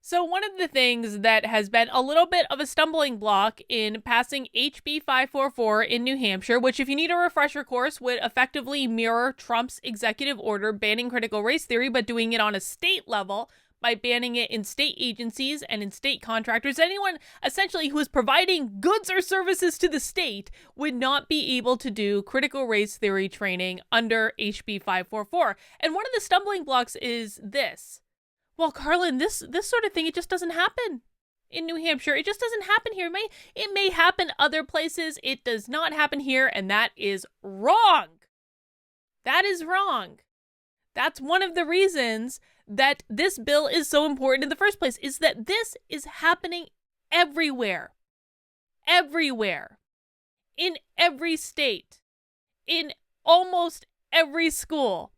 So one of the things that has been a little bit of a stumbling block in passing HB 544 in New Hampshire, which if you need a refresher course would effectively mirror Trump's executive order banning critical race theory, but doing it on a state level by banning it in state agencies and in state contractors. Anyone essentially who is providing goods or services to the state would not be able to do critical race theory training under HB 544. And one of the stumbling blocks is this. Well, Carlin, this sort of thing, it just doesn't happen in New Hampshire. It just doesn't happen here. It may happen other places. It does not happen here, and that is wrong. That is wrong. That's one of the reasons that this bill is so important in the first place, is that this is happening everywhere. Everywhere. In every state. In almost every school.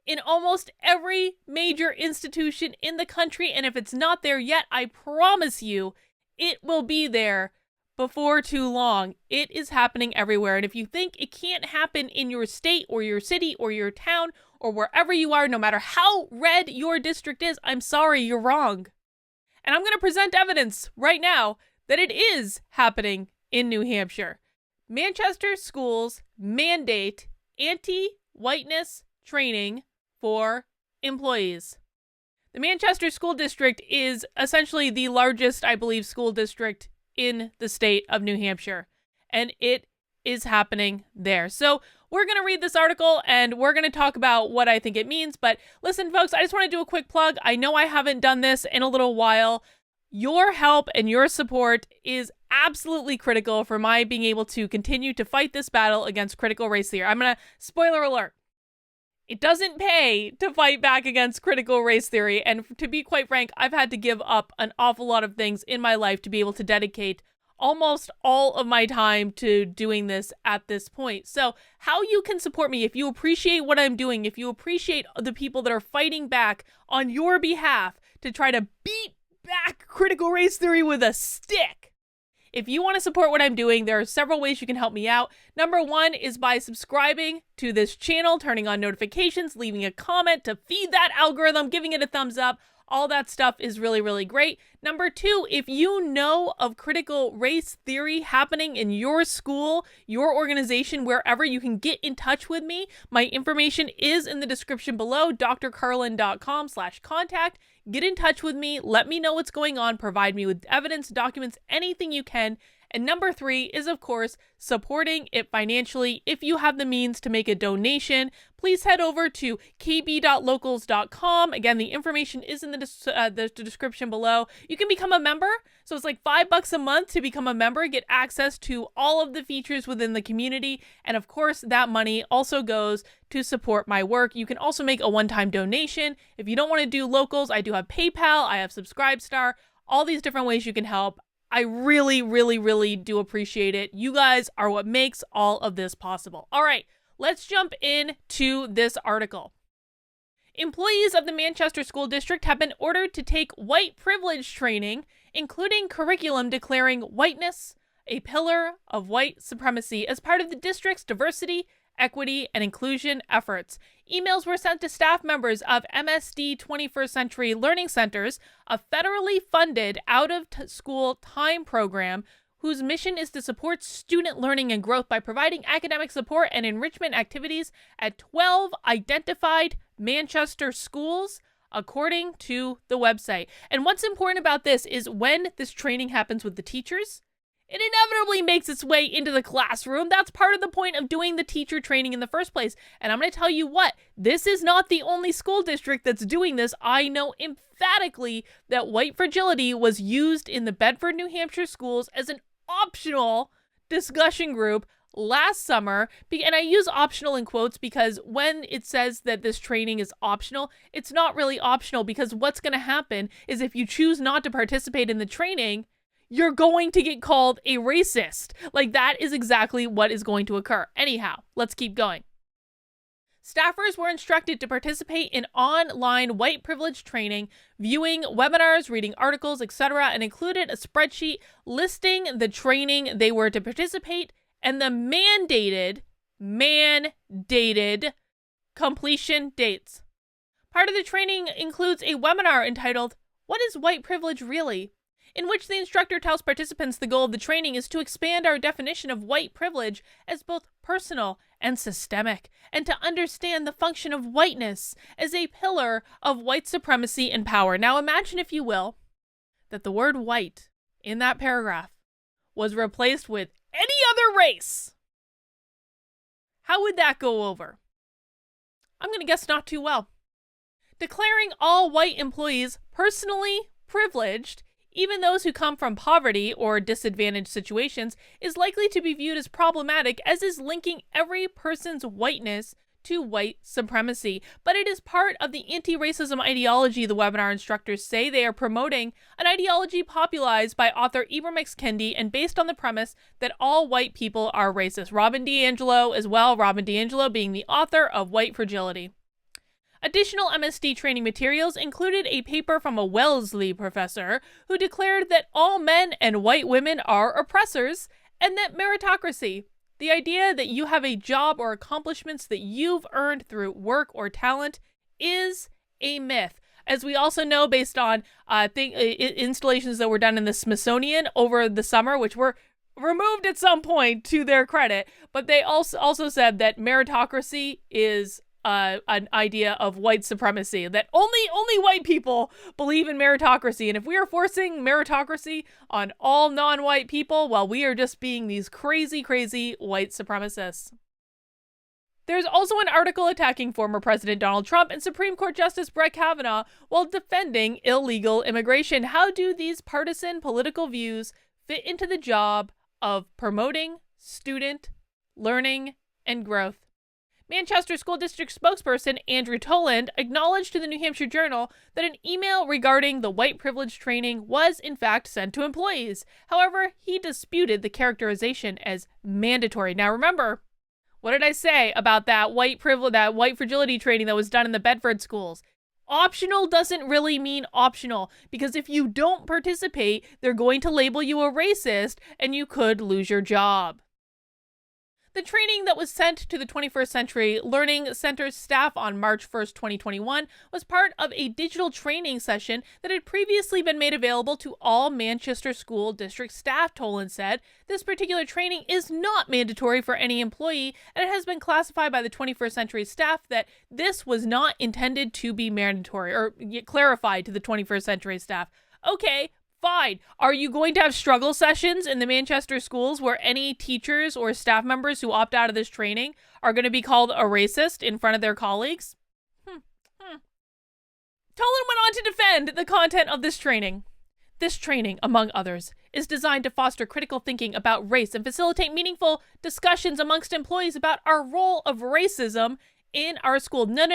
In almost every major institution in the country, and if it's not there yet, I promise you, it will be there before too long. It is happening everywhere, and if you think it can't happen in your state or your city or your town or wherever you are, no matter how red your district is, I'm sorry, you're wrong. And I'm going to present evidence right now that it is happening in New Hampshire. Manchester schools mandate anti-whiteness training for employees. The Manchester School District is essentially the largest, I believe, school district in the state of New Hampshire, and it is happening there. So we're going to read this article and we're going to talk about what I think it means. But listen, folks, I just want to do a quick plug. I know I haven't done this in a little while. Your help and your support is absolutely critical for my being able to continue to fight this battle against critical race theory. I'm going to, spoiler alert, it doesn't pay to fight back against critical race theory, and to be quite frank, I've had to give up an awful lot of things in my life to be able to dedicate almost all of my time to doing this at this point. So how you can support me, if you appreciate what I'm doing, if you appreciate the people that are fighting back on your behalf to try to beat back critical race theory with a stick. If you want to support what I'm doing, there are several ways you can help me out. Number one is by subscribing to this channel, turning on notifications, leaving a comment to feed that algorithm, giving it a thumbs up. All that stuff is really, really great. Number two, if you know of critical race theory happening in your school, your organization, wherever, you can get in touch with me. My information is in the description below, drcarlin.com/contact. Get in touch with me. Let me know what's going on. Provide me with evidence, documents, anything you can. And number three is, of course, supporting it financially. If you have the means to make a donation, please head over to kb.locals.com. Again, the information is in the description below. You can become a member. So it's like $5 a month to become a member, get access to all of the features within the community. And of course, that money also goes to support my work. You can also make a one-time donation. If you don't want to do locals, I do have PayPal, I have Subscribestar, all these different ways you can help. I really, really, really do appreciate it. You guys are what makes all of this possible. All right, let's jump into this article. Employees of the Manchester School District have been ordered to take white privilege training, including curriculum declaring whiteness a pillar of white supremacy as part of the district's diversity, equity, and inclusion efforts. Emails were sent to staff members of MSD 21st Century Learning Centers, a federally funded out-of-school time program whose mission is to support student learning and growth by providing academic support and enrichment activities at 12 identified Manchester schools, according to the website. And what's important about this is when this training happens with the teachers, it inevitably makes its way into the classroom. That's part of the point of doing the teacher training in the first place. And I'm going to tell you what, this is not the only school district that's doing this. I know emphatically that white fragility was used in the Bedford, New Hampshire schools as an optional discussion group last summer. And I use optional in quotes because when it says that this training is optional, it's not really optional, because what's going to happen is if you choose not to participate in the training, you're going to get called a racist. Like, that is exactly what is going to occur. Anyhow, let's keep going. Staffers were instructed to participate in online white privilege training, viewing webinars, reading articles, etc., and included a spreadsheet listing the training they were to participate and the mandated completion dates. Part of the training includes a webinar entitled What is white privilege really? In which the instructor tells participants the goal of the training is to expand our definition of white privilege as both personal and systemic, and to understand the function of whiteness as a pillar of white supremacy and power. Now imagine, if you will, that the word white in that paragraph was replaced with any other race. How would that go over? I'm going to guess not too well. Declaring all white employees personally privileged, even those who come from poverty or disadvantaged situations, is likely to be viewed as problematic, as is linking every person's whiteness to white supremacy. But it is part of the anti-racism ideology the webinar instructors say they are promoting, an ideology popularized by author Ibram X. Kendi and based on the premise that all white people are racist. Robin DiAngelo as well, Robin DiAngelo being the author of White Fragility. Additional MSD training materials included a paper from a Wellesley professor who declared that all men and white women are oppressors, and that meritocracy, the idea that you have a job or accomplishments that you've earned through work or talent, is a myth. As we also know, based on installations that were done in the Smithsonian over the summer, which were removed at some point to their credit, but they also said that meritocracy is an idea of white supremacy, that only white people believe in meritocracy, and if we are forcing meritocracy on all non-white people, well, we are just being these crazy white supremacists. There's also an article attacking former President Donald Trump and Supreme Court Justice Brett Kavanaugh while defending illegal immigration. How do these partisan political views fit into the job of promoting student learning and growth? Manchester School District spokesperson Andrew Toland acknowledged to the New Hampshire Journal that an email regarding the white privilege training was in fact sent to employees. However, he disputed the characterization as mandatory. Now remember, what did I say about that white fragility training that was done in the Bedford schools? Optional doesn't really mean optional, because if you don't participate, they're going to label you a racist and you could lose your job. The training that was sent to the 21st Century Learning Center's staff on March 1st, 2021 was part of a digital training session that had previously been made available to all Manchester School District staff, Toland said. This particular training is not mandatory for any employee, and it has been classified by the 21st Century staff that this was not intended to be mandatory, or clarified to the 21st Century staff. Okay, fine. Are you going to have struggle sessions in the Manchester schools where any teachers or staff members who opt out of this training are going to be called a racist in front of their colleagues? Toland went on to defend the content of this training. This training, among others, is designed to foster critical thinking about race and facilitate meaningful discussions amongst employees about our role of racism in our school. No.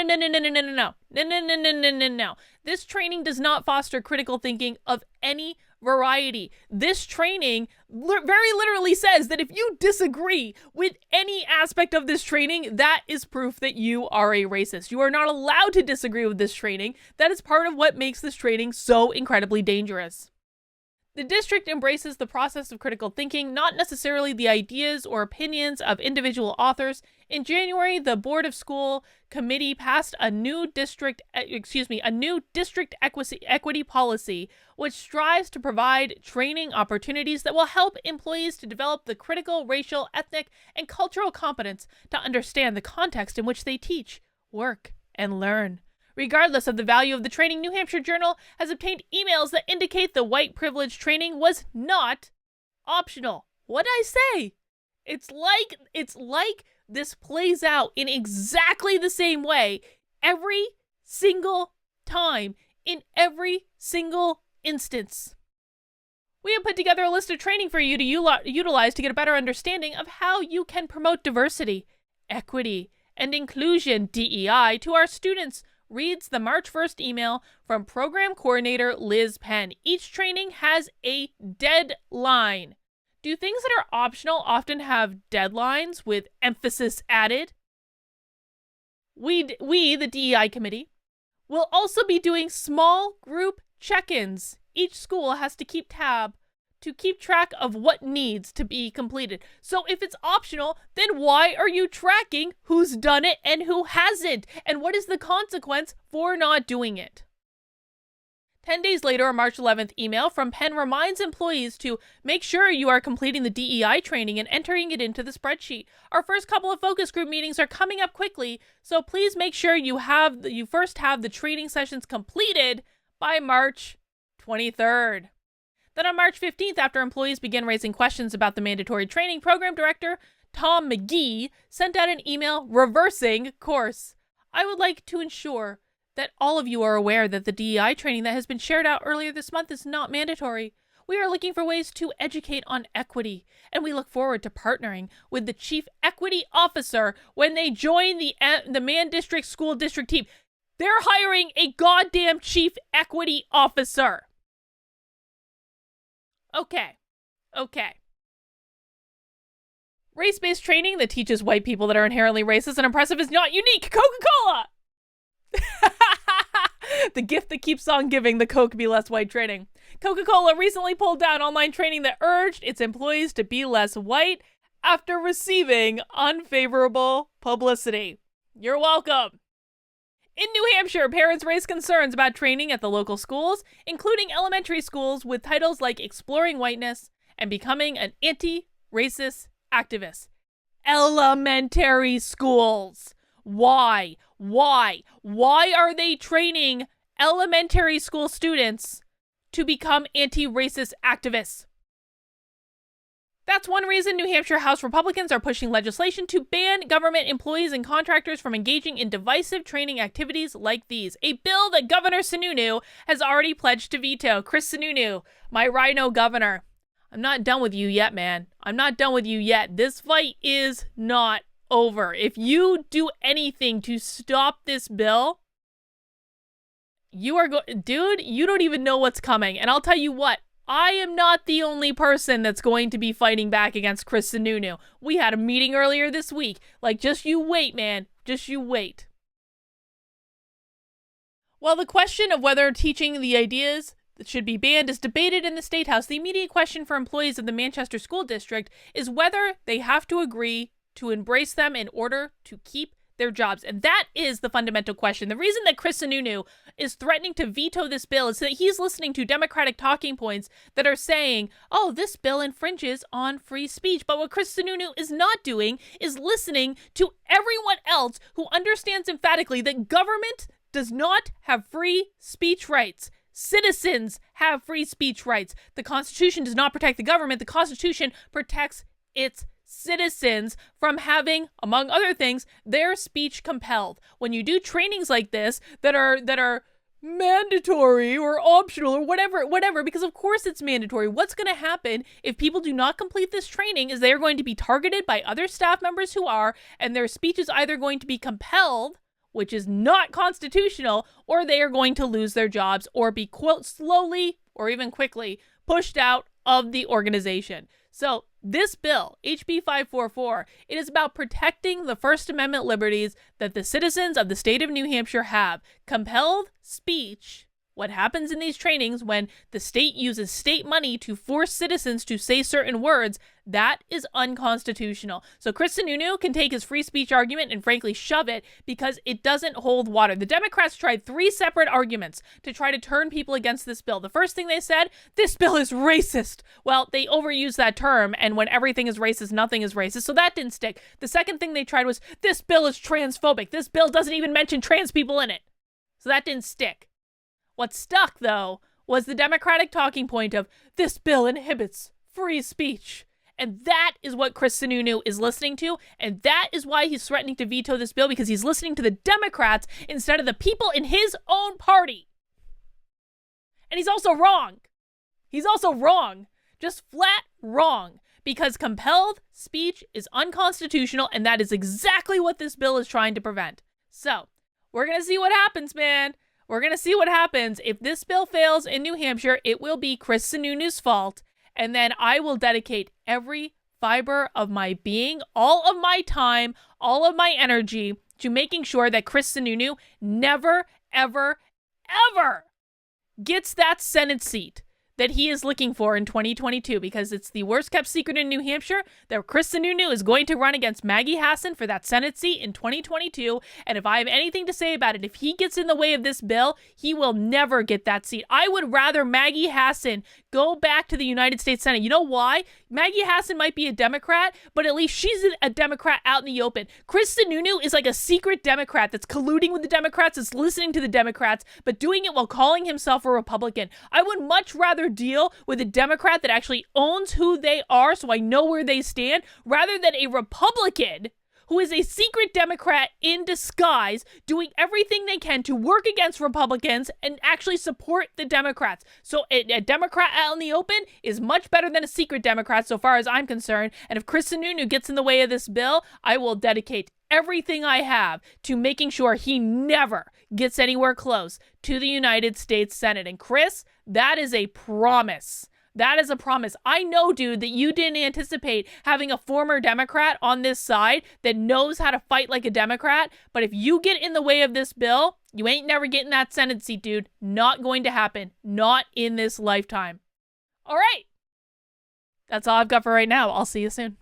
This training does not foster critical thinking of any variety. This training very literally says that if you disagree with any aspect of this training, that is proof that you are a racist. You are not allowed to disagree with this training. That is part of what makes this training so incredibly dangerous. The district embraces the process of critical thinking, not necessarily the ideas or opinions of individual authors. In January, the Board of School Committee passed a new district equity policy, which strives to provide training opportunities that will help employees to develop the critical racial, ethnic, and cultural competence to understand the context in which they teach, work, and learn. Regardless of the value of the training, New Hampshire Journal has obtained emails that indicate the white privilege training was not optional. What'd I say? It's like this plays out in exactly the same way every single time, in every single instance. We have put together a list of training for you to utilize to get a better understanding of how you can promote diversity, equity, and inclusion, DEI, to our students, reads the March 1st email from Program Coordinator Liz Penn. Each training has a deadline. Do things that are optional often have deadlines with emphasis added? We, the DEI committee, will also be doing small group check-ins. Each school has to keep track of what needs to be completed. So if it's optional, then why are you tracking who's done it and who hasn't? And what is the consequence for not doing it? 10 days later, a March 11th email from Penn reminds employees to make sure you are completing the DEI training and entering it into the spreadsheet. Our first couple of focus group meetings are coming up quickly, so please make sure you first have the training sessions completed by March 23rd. Then on March 15th, after employees began raising questions about the mandatory training, Program Director Tom McGee sent out an email reversing course. I would like to ensure that all of you are aware that the DEI training that has been shared out earlier this month is not mandatory. We are looking for ways to educate on equity, and we look forward to partnering with the Chief Equity Officer when they join the Man District School District team. They're hiring a goddamn Chief Equity Officer. Okay. Race-based training that teaches white people that are inherently racist and oppressive is not unique. Coca-Cola! The gift that keeps on giving, the Coke Be Less White training. Coca-Cola recently pulled down online training that urged its employees to be less white after receiving unfavorable publicity. You're welcome. In New Hampshire, parents raised concerns about training at the local schools, including elementary schools with titles like Exploring Whiteness and Becoming an Anti-Racist Activist. Elementary schools. Why? Why are they training elementary school students to become anti-racist activists? That's one reason New Hampshire House Republicans are pushing legislation to ban government employees and contractors from engaging in divisive training activities like these. A bill that Governor Sununu has already pledged to veto. Chris Sununu, my rhino governor. I'm not done with you yet, man. I'm not done with you yet. This fight is not over. If you do anything to stop this bill, you are dude, you don't even know what's coming. And I'll tell you what, I am not the only person that's going to be fighting back against Chris Sununu. We had a meeting earlier this week. Like, just you wait, man. Just you wait. While the question of whether teaching the ideas that should be banned is debated in the State House, the immediate question for employees of the Manchester School District is whether they have to agree to embrace them in order to keep their jobs. And that is the fundamental question. The reason that Chris Sununu is threatening to veto this bill is that he's listening to Democratic talking points that are saying, oh, this bill infringes on free speech. But what Chris Sununu is not doing is listening to everyone else who understands emphatically that government does not have free speech rights. Citizens have free speech rights. The Constitution does not protect the government. The Constitution protects its citizens from having, among other things, their speech compelled. When you do trainings like this that are mandatory or optional or whatever, because of course it's mandatory. What's going to happen if people do not complete this training is they are going to be targeted by other staff members who are, and their speech is either going to be compelled, which is not constitutional, or they are going to lose their jobs or be, quote, slowly or even quickly pushed out of the organization. So this bill, HB 544, it is about protecting the First Amendment liberties that the citizens of the state of New Hampshire have. Compelled speech, what happens in these trainings when the state uses state money to force citizens to say certain words, that is unconstitutional. So Chris Sununu can take his free speech argument and frankly shove it because it doesn't hold water. The Democrats tried 3 separate arguments to try to turn people against this bill. The first thing they said, this bill is racist. Well, they overused that term, and when everything is racist, nothing is racist, so that didn't stick. The second thing they tried was, this bill is transphobic. This bill doesn't even mention trans people in it. So that didn't stick. What stuck, though, was the Democratic talking point of, this bill inhibits free speech. And that is what Chris Sununu is listening to, and that is why he's threatening to veto this bill, because he's listening to the Democrats instead of the people in his own party. And he's also wrong. He's also wrong. Just flat wrong. Because compelled speech is unconstitutional, and that is exactly what this bill is trying to prevent. So, we're going to see what happens, man. We're going to see what happens. If this bill fails in New Hampshire, it will be Chris Sununu's fault. And then I will dedicate every fiber of my being, all of my time, all of my energy to making sure that Chris Sununu never, ever, ever gets that Senate seat. that he is looking for in 2022, because it's the worst kept secret in New Hampshire that Chris Sununu is going to run against Maggie Hassan for that Senate seat in 2022. And if I have anything to say about it, if he gets in the way of this bill, he will never get that seat. I would rather Maggie Hassan go back to the United States Senate. You know why? Maggie Hassan might be a Democrat, but at least she's a Democrat out in the open. Chris Sununu is like a secret Democrat that's colluding with the Democrats, that's listening to the Democrats, but doing it while calling himself a Republican. I would much rather deal with a Democrat that actually owns who they are, so I know where they stand, rather than a Republican who is a secret Democrat in disguise, doing everything they can to work against Republicans and actually support the Democrats. So a Democrat out in the open is much better than a secret Democrat, so far as I'm concerned. And if Chris Sununu gets in the way of this bill, I will dedicate everything I have to making sure he never gets anywhere close to the United States Senate. And Chris, that is a promise. That is a promise. I know, dude, that you didn't anticipate having a former Democrat on this side that knows how to fight like a Democrat. But if you get in the way of this bill, you ain't never getting that Senate seat, dude. Not going to happen. Not in this lifetime. All right. That's all I've got for right now. I'll see you soon.